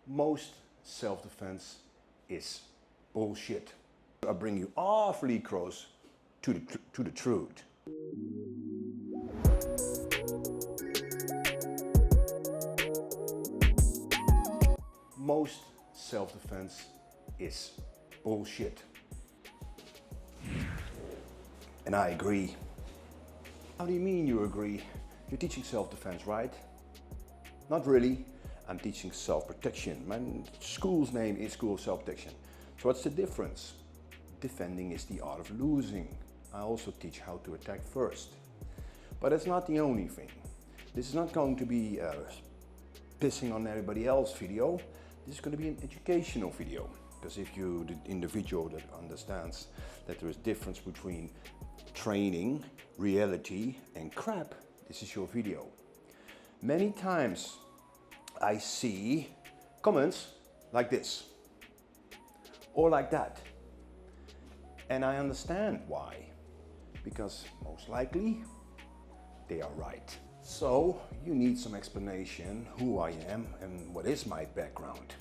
Most self-defense is bullshit. I bring you awfully close to the truth. Most self-defense is bullshit. And I agree. How do you mean you agree? You're teaching self-defense, right? Not really. I'm teaching self-protection. My school's name is School of Self-Protection. So what's the difference? Defending is the art of losing. I also teach how to attack first. But it's not the only thing. This is not going to be a pissing on everybody else video. This is going to be an educational video. Because if you're the individual that understands that there is difference between training, reality, and crap, this is your video. Many times I see comments like this or like that, and I understand why, because most likely they are right. So you need some explanation who I am and what is my background.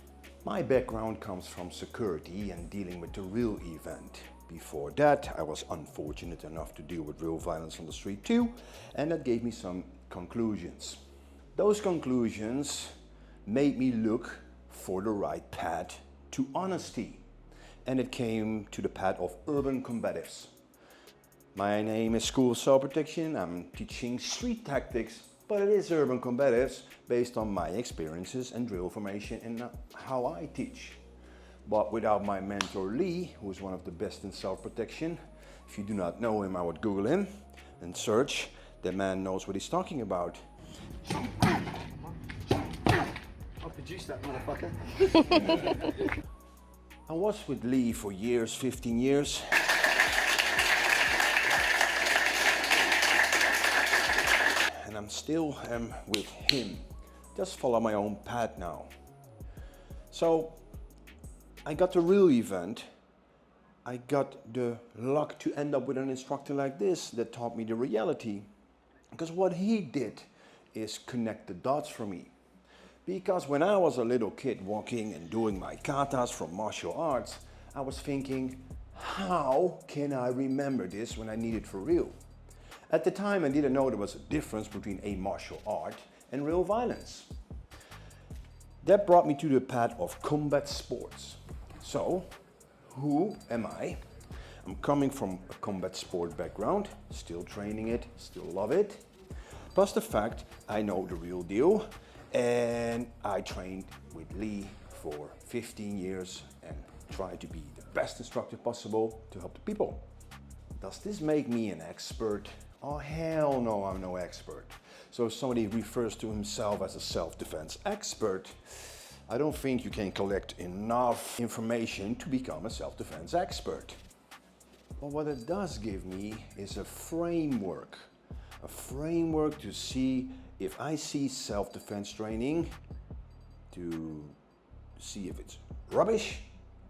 My background comes from security and dealing with the real event. Before that, I was unfortunate enough to deal with real violence on the street too, and that gave me some conclusions. Those conclusions made me look for the right path to honesty, and it came to the path of urban combatives. My name is School of Self-Protection. I'm teaching street tactics, but it is urban combatives based on my experiences and drill formation and how I teach. But without my mentor Lee, who is one of the best in self-protection, if you do not know him, I would Google him and search. The man knows what he's talking about. I'll produce that motherfucker. I was with Lee for years, 15 years. And I'm still with him. Just follow my own path now. So I got the real event. I got the luck to end up with an instructor like this that taught me the reality. Because what he did is connect the dots for me. Because when I was a little kid walking and doing my katas from martial arts, I was thinking, how can I remember this when I need it for real? At the time I didn't know there was a difference between a martial art and real violence. That brought me to the path of combat sports. So, who am I? I'm coming from a combat sport background, still training it, still love it. Plus the fact I know the real deal, and I trained with Lee for 15 years and try to be the best instructor possible to help the people. Does this make me an expert? Oh hell no, I'm no expert. So if somebody refers to himself as a self-defense expert, I don't think you can collect enough information to become a self-defense expert. But what it does give me is a framework to see if I see self-defense training, to see if it's rubbish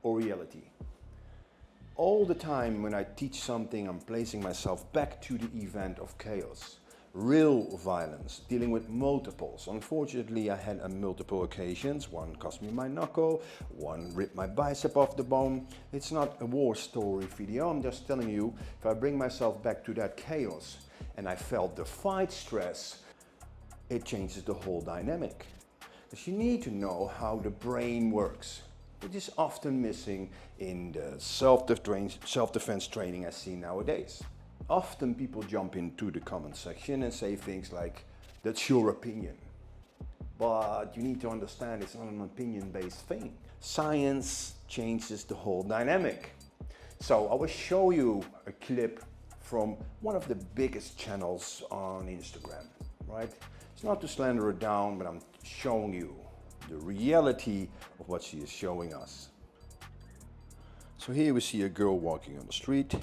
or reality. All the time when I teach something, I'm placing myself back to the event of chaos. Real violence, dealing with multiples. Unfortunately, I had multiple occasions. One cost me my knuckle, one ripped my bicep off the bone. It's not a war story video, I'm just telling you, if I bring myself back to that chaos and I felt the fight stress, it changes the whole dynamic. Because you need to know how the brain works, which is often missing in the self-defense training I see nowadays. Often people jump into the comment section and say things like, that's your opinion. But you need to understand it's not an opinion-based thing. Science changes the whole dynamic. So I will show you a clip from one of the biggest channels on Instagram, right? It's not to slander it down, but I'm showing you the reality of what she is showing us. So here we see a girl walking on the street,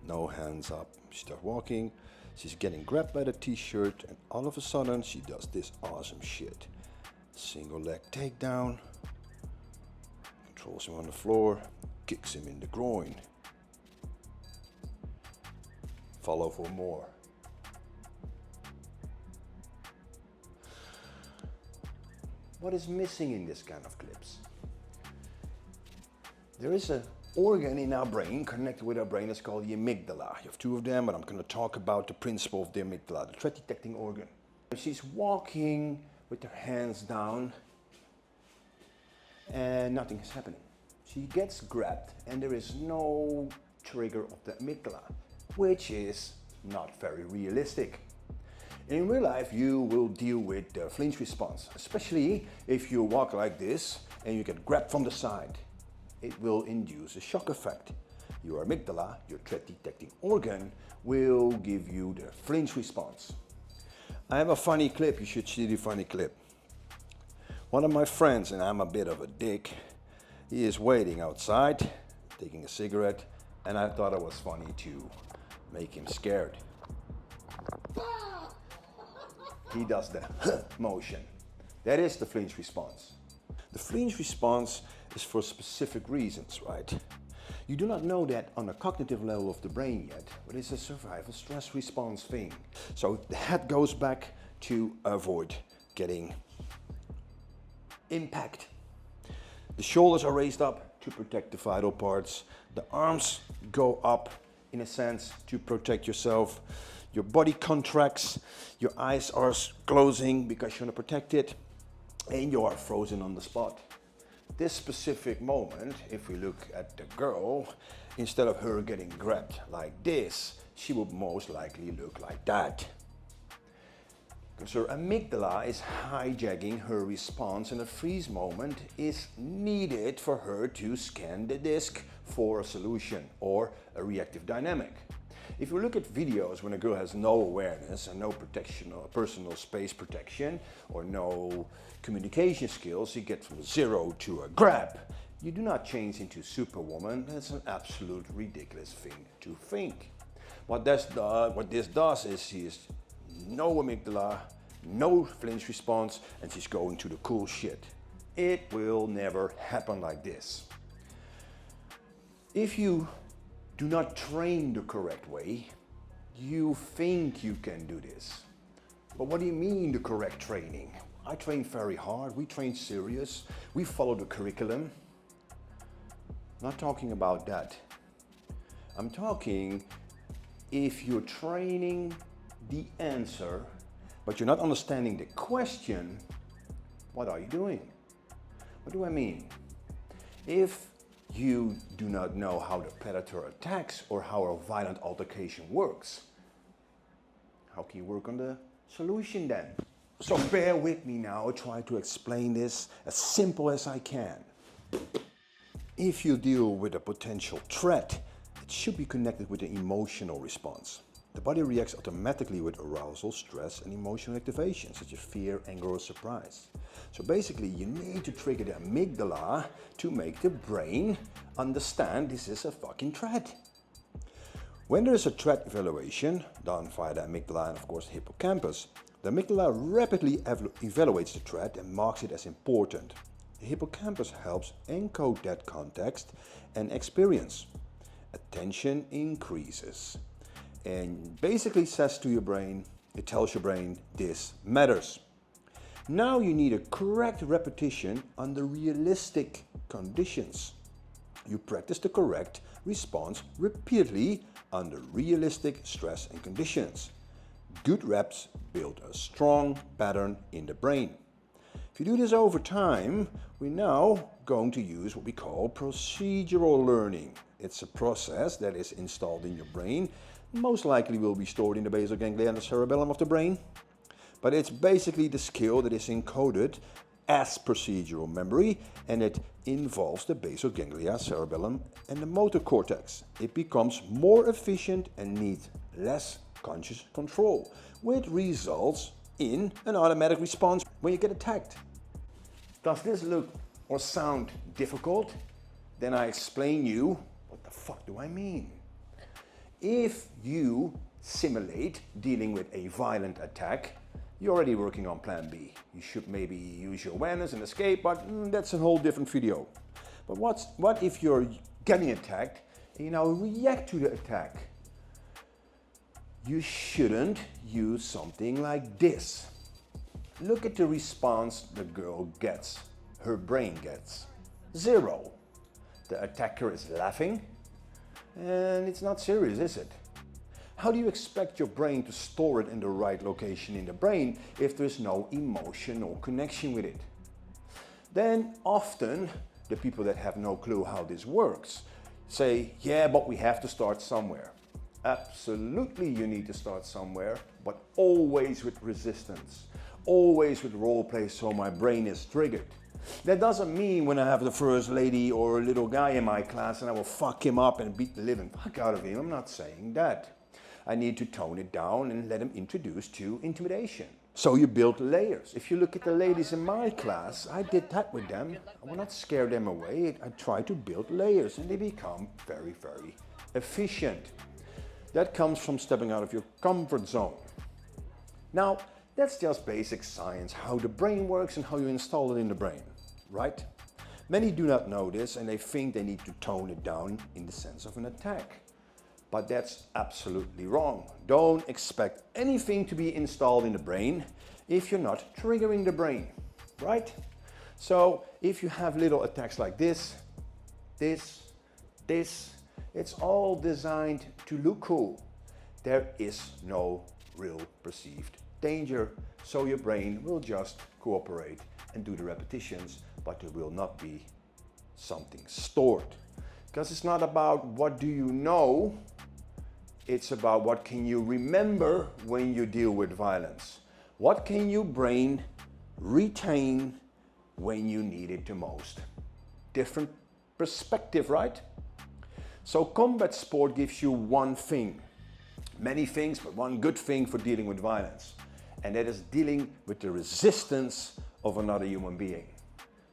no hands up. She starts walking, she's getting grabbed by the t-shirt, and all of a sudden she does this awesome shit. Single leg takedown, controls him on the floor, kicks him in the groin. Follow for more. What is missing in this kind of clips? There is an organ in our brain, connected with our brain, it's called the amygdala. You have two of them, but I'm going to talk about the principle of the amygdala, the threat detecting organ. She's walking with her hands down and nothing is happening. She gets grabbed and there is no trigger of the amygdala, which is not very realistic. In real life, you will deal with the flinch response, especially if you walk like this and you get grabbed from the side. It will induce a shock effect. Your amygdala, your threat detecting organ, will give you the flinch response. I have a funny clip, you should see the funny clip. One of my friends, and I'm a bit of a dick, he is waiting outside, taking a cigarette, and I thought it was funny to make him scared. He does the motion. That is the flinch response. The flinch response is for specific reasons, right? You do not know that on a cognitive level of the brain yet, but it's a survival stress response thing. So the head goes back to avoid getting impact. The shoulders are raised up to protect the vital parts. The arms go up in a sense to protect yourself. Your body contracts, your eyes are closing because you want to protect it, and you are frozen on the spot. This specific moment, if we look at the girl, instead of her getting grabbed like this, she would most likely look like that. Because her amygdala is hijacking her response, and a freeze moment is needed for her to scan the disk for a solution or a reactive dynamic. If you look at videos when a girl has no awareness and no protection or personal space protection or no communication skills, you get from 0 to a grab. You do not change into Superwoman. That's an absolute ridiculous thing to think. What this does is she is no amygdala, no flinch response, and she's going to the cool shit. It will never happen like this. If you do not train the correct way, you think you can do this. But what do you mean the correct training? I train very hard, we train serious, we follow the curriculum. I'm not talking about that. I'm talking if you're training the answer, but you're not understanding the question, what are you doing? What do I mean? If you do not know how the predator attacks or how a violent altercation works, how can you work on the solution then? So bear with me now, I'll try to explain this as simple as I can. If you deal with a potential threat, it should be connected with an emotional response. The body reacts automatically with arousal, stress, and emotional activation, such as fear, anger, or surprise. So basically, you need to trigger the amygdala to make the brain understand this is a fucking threat. When there is a threat evaluation, done via the amygdala and of course the hippocampus, the amygdala rapidly evaluates the threat and marks it as important. The hippocampus helps encode that context and experience. Attention increases. And basically says to your brain, it tells your brain this matters. Now you need a correct repetition under realistic conditions. You practice the correct response repeatedly under realistic stress and conditions. Good reps build a strong pattern in the brain. If you do this over time, we're now going to use what we call procedural learning. It's a process that is installed in your brain, most likely will be stored in the basal ganglia and the cerebellum of the brain. But it's basically the skill that is encoded as procedural memory, and it involves the basal ganglia, cerebellum, and the motor cortex. It becomes more efficient and needs less conscious control, which results in an automatic response when you get attacked. Does this look or sound difficult? Then I explain you what the fuck do I mean. If you simulate dealing with a violent attack, you're already working on plan B. You should maybe use your awareness and escape, but that's a whole different video. But what if you're getting attacked and you now react to the attack? You shouldn't use something like this. Look at the response the girl gets, her brain gets. 0. The attacker is laughing, and it's not serious, is it? How do you expect your brain to store it in the right location in the brain if there's no emotional connection with it? Then often the people that have no clue how this works say, yeah, but we have to start somewhere. Absolutely, you need to start somewhere, but always with resistance, always with role play, so my brain is triggered. That doesn't mean when I have the first lady or a little guy in my class and I will fuck him up and beat the living fuck out of him. I'm not saying that. I need to tone it down and let him introduce to intimidation. So you build layers. If you look at the ladies in my class, I did that with them. I will not scare them away. I try to build layers and they become very, very efficient. That comes from stepping out of your comfort zone. Now, that's just basic science, how the brain works and how you install it in the brain, right? Many do not know this and they think they need to tone it down in the sense of an attack. But that's absolutely wrong. Don't expect anything to be installed in the brain if you're not triggering the brain, right? So if you have little attacks like this, it's all designed to look cool. There is no real perceived danger, so your brain will just cooperate and do the repetitions, but there will not be something stored. Because it's not about what do you know, it's about what can you remember when you deal with violence. What can your brain retain when you need it the most? Different perspective, right? So combat sport gives you one thing, many things, but one good thing for dealing with violence. And that is dealing with the resistance of another human being.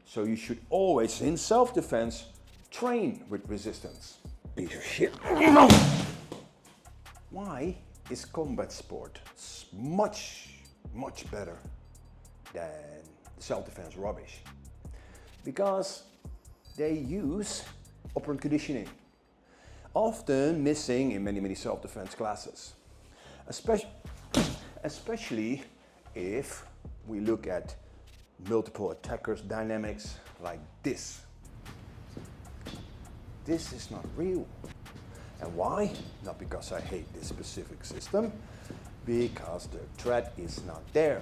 So you should always, in self-defense, train with resistance. Piece of shit. Why is combat sport much better than self-defense rubbish? Because they use operant conditioning, often missing in many self-defense classes. Especially if we look at multiple attackers dynamics like this. This is not real. And why? Not because I hate this specific system, because the threat is not there.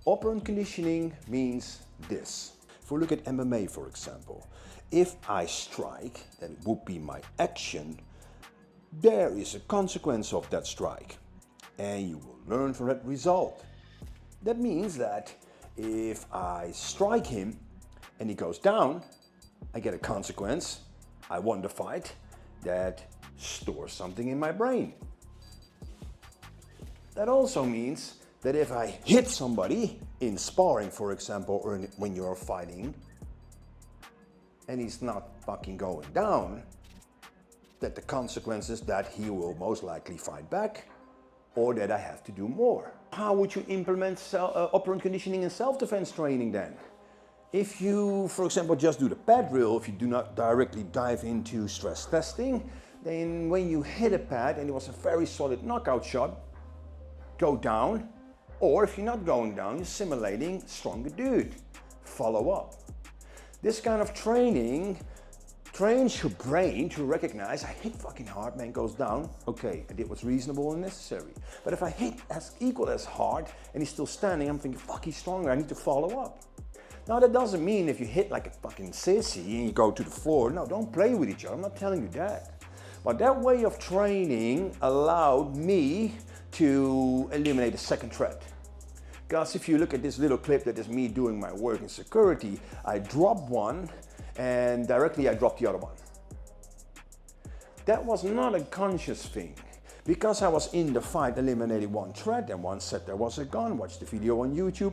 Operant conditioning means this. If we look at MMA, for example, if I strike, then it would be my action. There is a consequence of that strike, and you will learn from that result. That means that if I strike him and he goes down, I get a consequence. I won the fight. That stores something in my brain. That also means that if I hit somebody in sparring, for example, or when you're fighting, and he's not fucking going down, that the consequence is that he will most likely fight back, or that I have to do more. How would you implement operant conditioning and self-defense training then? If you, for example, just do the pad drill, if you do not directly dive into stress testing, then when you hit a pad and it was a very solid knockout shot, go down. Or if you're not going down, you're simulating stronger dude. Follow up. This kind of training trains your brain to recognize, I hit fucking hard, man goes down. Okay, I did what's reasonable and necessary. But if I hit equal as hard and he's still standing, I'm thinking, fuck, he's stronger, I need to follow up. Now that doesn't mean if you hit like a fucking sissy and you go to the floor, no, don't play with each other, I'm not telling you that. But that way of training allowed me to eliminate a second threat. Because if you look at this little clip that is me doing my work in security, I drop one and directly I drop the other one. That was not a conscious thing. Because I was in the fight, eliminated one threat, and one said there was a gun, watch the video on YouTube.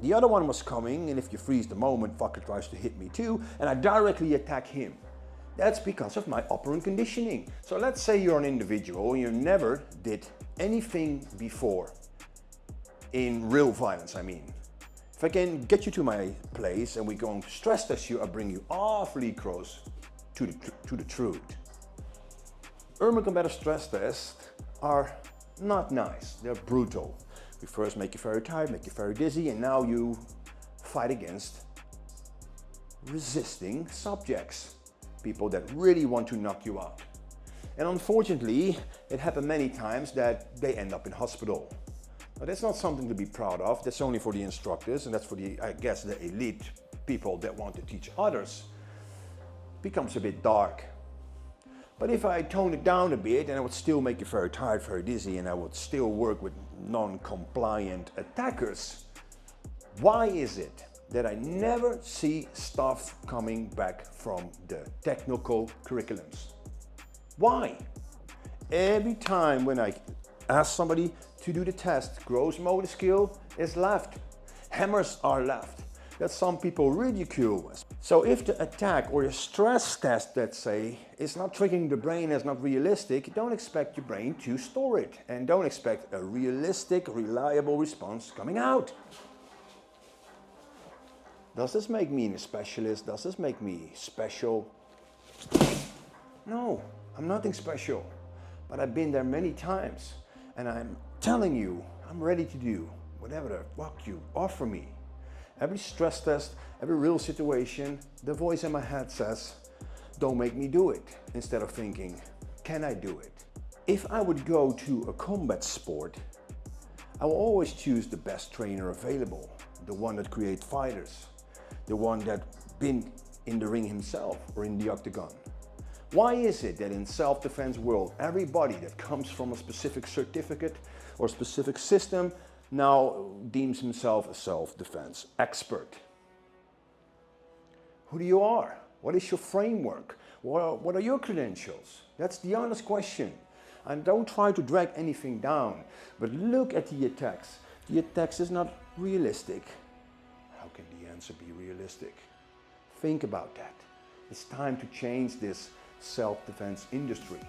The other one was coming, and if you freeze the moment, fucker tries to hit me too, and I directly attack him. That's because of my operant conditioning. So let's say you're an individual and you never did anything before. In real violence, I mean. If I can get you to my place and we're going to stress test you, I'll bring you awfully close to the truth. Urban combative stress tests are not nice, they're brutal. We first make you very tired, make you very dizzy, and now you fight against resisting subjects, people that really want to knock you out. And unfortunately, it happened many times that they end up in hospital. Now, that's not something to be proud of. That's only for the instructors, and that's for the, I guess, the elite people that want to teach others. It becomes a bit dark. But if I tone it down a bit, and I would still make you very tired, very dizzy, and I would still work with non-compliant attackers, why is it that I never see stuff coming back from the technical curriculums? Why? Every time when I ask somebody to do the test, gross motor skill is left. Hammers are left. That some people ridicule. So if the attack or the stress test, let's say, is not triggering the brain, is not realistic, don't expect your brain to store it. And don't expect a realistic, reliable response coming out. Does this make me a specialist? Does this make me special? No, I'm nothing special. But I've been there many times. And I'm telling you, I'm ready to do whatever the fuck you offer me. Every stress test, every real situation, the voice in my head says, don't make me do it. Instead of thinking, can I do it? If I would go to a combat sport, I will always choose the best trainer available. The one that creates fighters. The one that's been in the ring himself or in the octagon. Why is it that in self-defense world, everybody that comes from a specific certificate or specific system now deems himself a self-defense expert? Who do you are? What is your framework? What are your credentials? That's the honest question. And don't try to drag anything down, but look at the attacks. The attacks is not realistic. How can the answer be realistic? Think about that. It's time to change this self-defense industry.